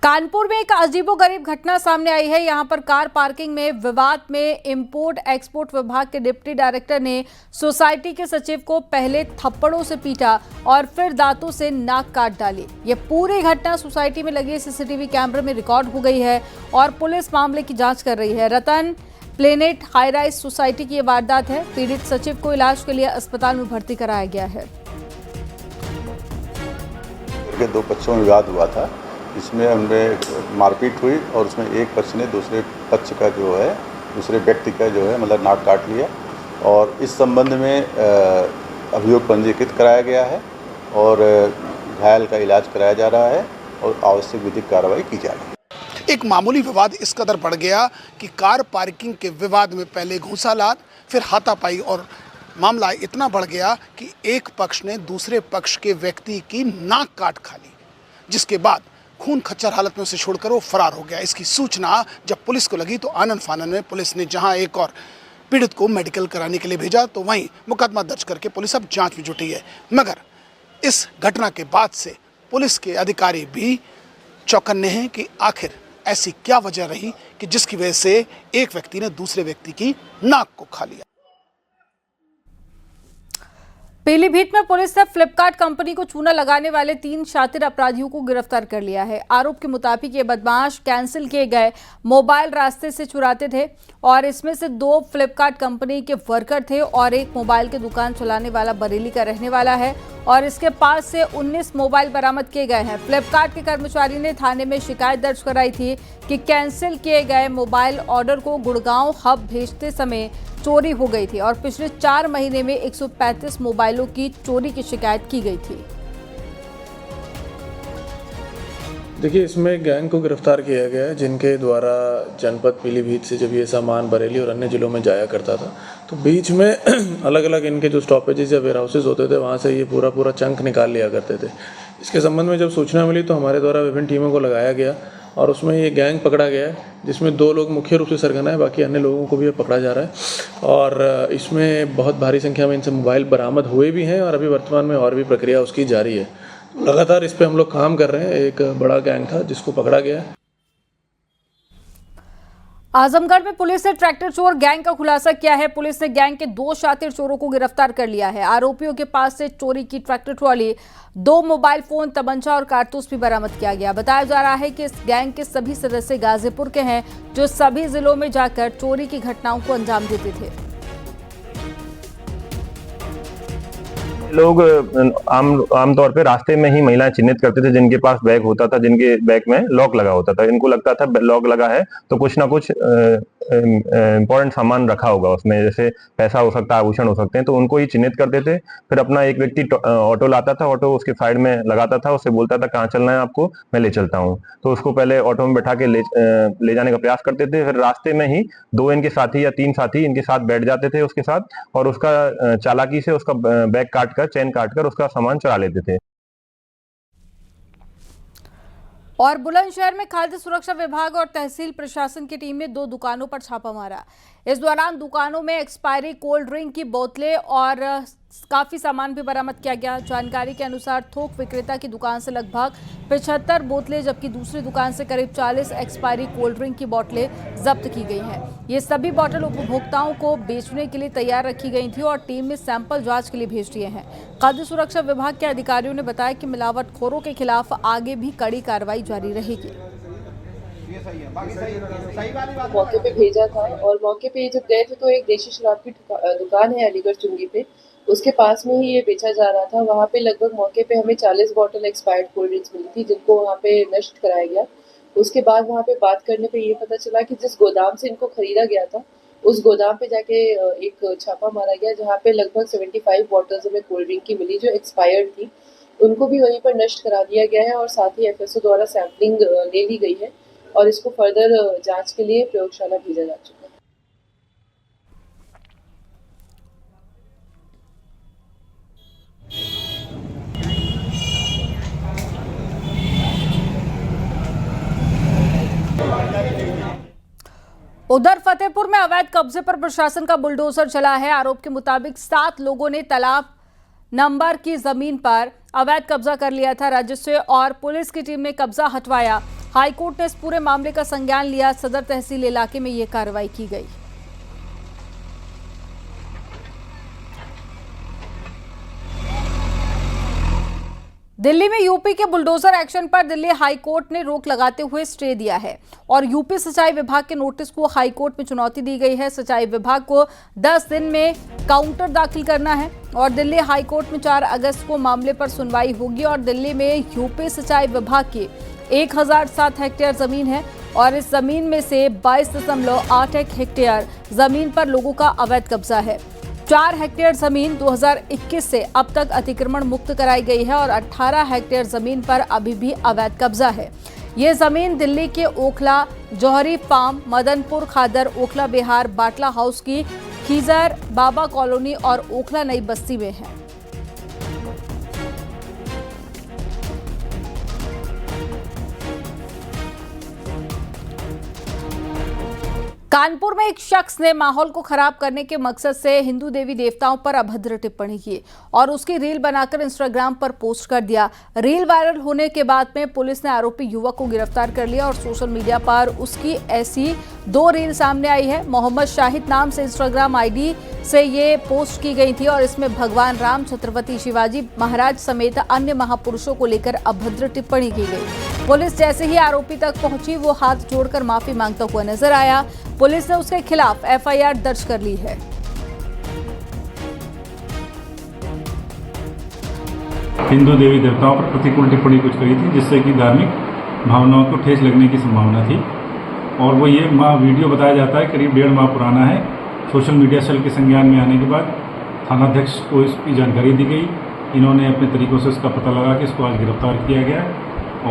कानपुर में एक अजीबोगरीब घटना सामने आई है। यहां पर कार पार्किंग में विवाद में इंपोर्ट एक्सपोर्ट विभाग के डिप्टी डायरेक्टर ने सोसाइटी के सचिव को पहले थप्पड़ों से पीटा और फिर दांतों से नाक काट डाली। ये पूरी घटना सोसाइटी में लगे सीसीटीवी कैमरे में रिकॉर्ड हो गई है और पुलिस मामले की जांच कर रही है। रतन प्लेनेट हाई राइज सोसाइटी की ये वारदात है। पीड़ित सचिव को इलाज के लिए अस्पताल में भर्ती कराया गया है। दो पक्षों में विवाद हुआ था, इसमें उनमें मारपीट हुई और उसमें एक पक्ष ने दूसरे पक्ष का दूसरे व्यक्ति का मतलब नाक काट लिया और इस संबंध में अभियोग पंजीकृत कराया गया है और घायल का इलाज कराया जा रहा है और आवश्यक विधिक कार्रवाई की जा रही है। एक मामूली विवाद इस कदर बढ़ गया कि कार पार्किंग के विवाद में पहले घूंसालात, फिर हाथापाई और मामला इतना बढ़ गया कि एक पक्ष ने दूसरे पक्ष के व्यक्ति की नाक काट खा ली, जिसके बाद खून खच्चर हालत में उसे छोड़कर वो फरार हो गया। इसकी सूचना जब पुलिस को लगी तो आनन फानन में पुलिस ने जहां एक और पीड़ित को मेडिकल कराने के लिए भेजा तो वहीं मुकदमा दर्ज करके पुलिस अब जांच में जुटी है। मगर इस घटना के बाद से पुलिस के अधिकारी भी चौकन्ने हैं कि आखिर ऐसी क्या वजह रही कि जिसकी वजह से एक व्यक्ति ने दूसरे व्यक्ति की नाक को खा लिया। पीलीभीत में पुलिस ने फ्लिपकार्ट कंपनी को चूना लगाने वाले 3 शातिर अपराधियों को गिरफ्तार कर लिया है। आरोप के मुताबिक ये बदमाश कैंसिल किए गए मोबाइल रास्ते से चुराते थे और इसमें से 2 फ्लिपकार्ट कंपनी के वर्कर थे और एक मोबाइल की दुकान चलाने वाला बरेली का रहने वाला है और इसके पास से 19 मोबाइल बरामद किए गए हैं। फ्लिपकार्ट के कर्मचारी ने थाने में शिकायत दर्ज कराई थी कि कैंसिल किए गए मोबाइल ऑर्डर को गुड़गांव हब भेजते समय चोरी हो गई थी और पिछले 4 महीने में 135 मोबाइलों की चोरी की शिकायत की गई थी। देखिए, इसमें गैंग को गिरफ्तार किया गया है जिनके द्वारा जनपद पीलीभीत से जब ये सामान बरेली और अन्य जिलों में जाया करता था तो बीच में अलग अलग इनके जो स्टॉपेजेस या वेयर हाउसेज होते थे वहाँ से ये पूरा चंक निकाल लिया करते थे। इसके संबंध में जब सूचना मिली तो हमारे द्वारा विभिन्न टीमों को लगाया गया और उसमें ये गैंग पकड़ा गया है जिसमें 2 लोग मुख्य रूप से सरगना है, बाकी अन्य लोगों को भी पकड़ा जा रहा है और इसमें बहुत भारी संख्या में इनसे मोबाइल बरामद हुए भी हैं और अभी वर्तमान में और भी प्रक्रिया उसकी जारी है। लगातार इस पे हम लोग काम कर रहे हैं। एक बड़ा गैंग था जिसको पकड़ा गया है। आजमगढ़ में पुलिस ने ट्रैक्टर चोर गैंग का खुलासा किया है। पुलिस ने गैंग के 2 शातिर चोरों को गिरफ्तार कर लिया है। आरोपियों के पास से चोरी की ट्रैक्टर ट्रॉली, 2 मोबाइल फोन, तमंचा और कारतूस भी बरामद किया गया। बताया जा रहा है कि इस गैंग के सभी सदस्य गाजीपुर के हैं जो सभी जिलों में जाकर चोरी की घटनाओं को अंजाम देते थे। लोग आमतौर पे रास्ते में ही महिलाएं चिन्हित करते थे जिनके पास बैग होता था, जिनके बैग में लॉक लगा होता था। इनको लगता था लॉक लगा है तो कुछ ना कुछ इंपॉर्टेंट सामान रखा होगा उसमें, जैसे पैसा हो सकता है, आभूषण हो सकते हैं, तो उनको ही चिन्हित करते थे। फिर अपना एक व्यक्ति ऑटो लाता था, ऑटो उसके साइड में लगाता था, उससे बोलता था कहाँ चलना है आपको, मैं ले चलता हूँ। तो उसको पहले ऑटो में बैठा के ले जाने का प्रयास करते थे। फिर रास्ते में ही 2 इनके साथी या 3 साथी इनके साथ बैठ जाते थे उसके साथ और उसका चालाकी से उसका बैग काट कर, चेन काट कर उसका सामान चुरा लेते थे। और बुलंदशहर में खाद्य सुरक्षा विभाग और तहसील प्रशासन की टीम ने 2 दुकानों पर छापा मारा। इस दौरान दुकानों में एक्सपायरी कोल्ड ड्रिंक की बोतलें और काफी सामान भी बरामद किया गया। जानकारी के अनुसार थोक विक्रेता की दुकान से लगभग 75 बोतलें जबकि दूसरी दुकान से करीब 40 एक्सपायरी कोल्ड ड्रिंक की बोतलें जब्त की गई हैं। ये सभी बोतल उपभोक्ताओं को बेचने के लिए तैयार रखी गई थी और टीम ने सैंपल जांच के लिए भेज दिए हैं। खाद्य सुरक्षा विभाग के अधिकारियों ने बताया कि मिलावटखोरों के खिलाफ आगे भी कड़ी कार्रवाई जारी रहेगी। मौके पे भेजा था और मौके पे जब गए थे तो एक देशी शराब की दुकान है अलीगढ़ चुंगी पे, उसके पास में ही ये बेचा जा रहा था। वहाँ पे लगभग मौके पे हमें 40 बॉटल एक्सपायर्ड कोल्ड ड्रिंक्स मिली थी जिनको वहाँ पे नष्ट कराया गया। उसके बाद वहाँ पे बात करने पे ये पता चला कि जिस गोदाम से इनको खरीदा गया था उस गोदाम पे जाके एक छापा मारा गया जहाँ पे लगभग 75 बॉटल्स हमें कोल्ड ड्रिंक की मिली जो एक्सपायर्ड थी। उनको भी वहीं पर नष्ट करा दिया गया है और साथ ही FSO द्वारा सैंपलिंग ले ली गई है और इसको फर्दर जांच के लिए प्रयोगशाला भेजा जा चुका है। उधर फतेहपुर में अवैध कब्जे पर प्रशासन का बुलडोजर चला है। आरोप के मुताबिक 7 लोगों ने तालाब नंबर की जमीन पर अवैध कब्जा कर लिया था। राजस्व और पुलिस की टीम ने कब्जा हटवाया। हाईकोर्ट ने इस पूरे मामले का संज्ञान लिया। सदर तहसील इलाके में ये कार्रवाई की गई। दिल्ली में यूपी के बुलडोजर एक्शन पर दिल्ली हाईकोर्ट ने रोक लगाते हुए स्टे दिया है और यूपी सिंचाई विभाग के नोटिस को हाईकोर्ट में चुनौती दी गई है। सिंचाई विभाग को 10 दिन में काउंटर दाखिल करना है और दिल्ली हाईकोर्ट में 4 अगस्त को मामले पर सुनवाई होगी। और दिल्ली में यूपी सिंचाई विभाग की 1007 हेक्टेयर जमीन है और इस जमीन में से 22.81 हेक्टेयर जमीन पर लोगों का अवैध कब्जा है। 4 हेक्टेयर जमीन 2021 से अब तक अतिक्रमण मुक्त कराई गई है और 18 हेक्टेयर जमीन पर अभी भी अवैध कब्जा है। ये जमीन दिल्ली के ओखला, जौहरी फार्म, मदनपुर खादर, ओखला बिहार, बाटला हाउस की खीजर बाबा कॉलोनी और ओखला नई बस्ती में है। कानपुर में एक शख्स ने माहौल को खराब करने के मकसद से हिंदू देवी देवताओं पर अभद्र टिप्पणी की और उसकी रील बनाकर इंस्टाग्राम पर पोस्ट कर दिया। रील वायरल होने के बाद में पुलिस ने आरोपी युवक को गिरफ्तार कर लिया और सोशल मीडिया पर उसकी ऐसी 2 रील सामने आई है। मोहम्मद शाहिद नाम से इंस्टाग्राम आईडी से ये पोस्ट की गई थी और इसमें भगवान राम, छत्रपति शिवाजी महाराज समेत अन्य महापुरुषों को लेकर अभद्र टिप्पणी की गई। पुलिस जैसे ही आरोपी तक पहुंची वो हाथ जोड़कर माफी मांगता हुआ नजर आया। पुलिस ने उसके खिलाफ एफआईआर दर्ज कर ली है। हिंदू देवी देवताओं पर प्रतिकूल टिप्पणी कुछ करी थी जिससे कि धार्मिक भावनाओं को ठेस लगने की संभावना थी और वो ये वीडियो बताया जाता है करीब 1.5 माह पुराना है। सोशल मीडिया सेल के संज्ञान में आने के बाद थानाध्यक्ष को इसकी जानकारी दी गई। इन्होंने अपने तरीकों से इसका पता लगा के इसको आज गिरफ्तार किया गया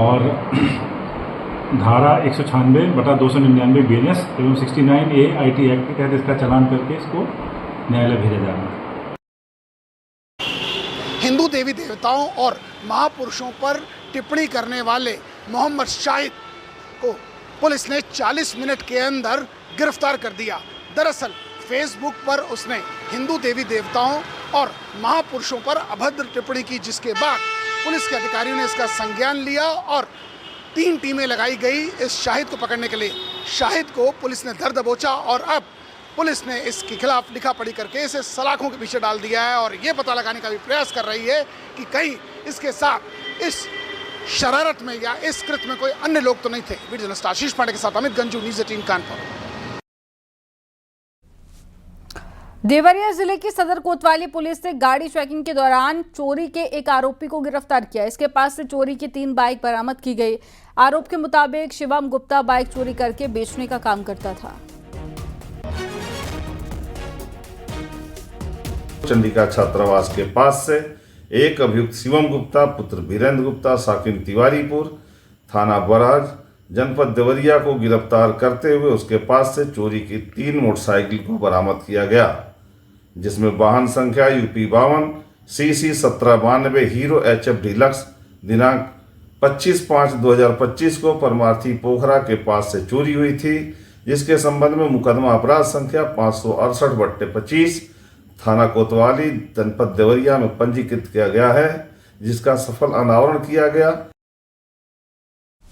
और धारा 196/299 BNS एवं 69A IT एक्ट के तहत इसका चालान करके इसको न्यायालय भेजा जा रहा है। हिंदू देवी देवताओं और महापुरुषों पर टिप्पणी करने वाले मोहम्मद शाहिद को पुलिस ने 40 मिनट के अंदर गिरफ्तार कर दिया। दरअसल फेसबुक पर उसने हिंदू देवी देवताओं और महापुरुषों पर अभद्र टिप्पणी की, जिसके बाद पुलिस के अधिकारियों ने इसका संज्ञान लिया और 3 टीमें लगाई गई इस शाहिद को पकड़ने के लिए। शाहिद को पुलिस ने धर दबोचा और अब पुलिस ने इसके खिलाफ लिखा पढ़ी करके इसे सलाखों के पीछे डाल दिया है और ये पता लगाने का भी प्रयास कर रही है कि कहीं इसके साथ इस शरारत में या इस कृत्य में कोई अन्य लोग तो नहीं थे। वीडियो जर्नलिस्ट आशीष पांडे के साथ अमित गंजू, न्यूज़ 18 कानपुर। देवरिया जिले की सदर कोतवाली पुलिस ने गाड़ी चेकिंग के दौरान चोरी के एक आरोपी को गिरफ्तार किया। इसके पास से चोरी की 3 बाइक बरामद की गई। आरोप के मुताबिक शिवम गुप्ता बाइक चोरी करके बेचने का काम करता था। चंडिका छात्रावास के पास से एक अभियुक्त शिवम गुप्ता पुत्र वीरेंद्र गुप्ता साकिन तिवारीपुर थाना बराज जनपद देवरिया को गिरफ्तार करते हुए उसके पास से चोरी की 3 मोटरसाइकिल को बरामद किया गया, जिसमें वाहन संख्या UP 52 CC 1792 hero HF deluxe दिनांक 25/5/2025 को परमार्थी पोखरा के पास से चोरी हुई थी, जिसके संबंध में मुकदमा अपराध संख्या 568/25 थाना कोतवाली जनपद देवरिया में पंजीकृत किया गया है, जिसका सफल अनावरण किया गया।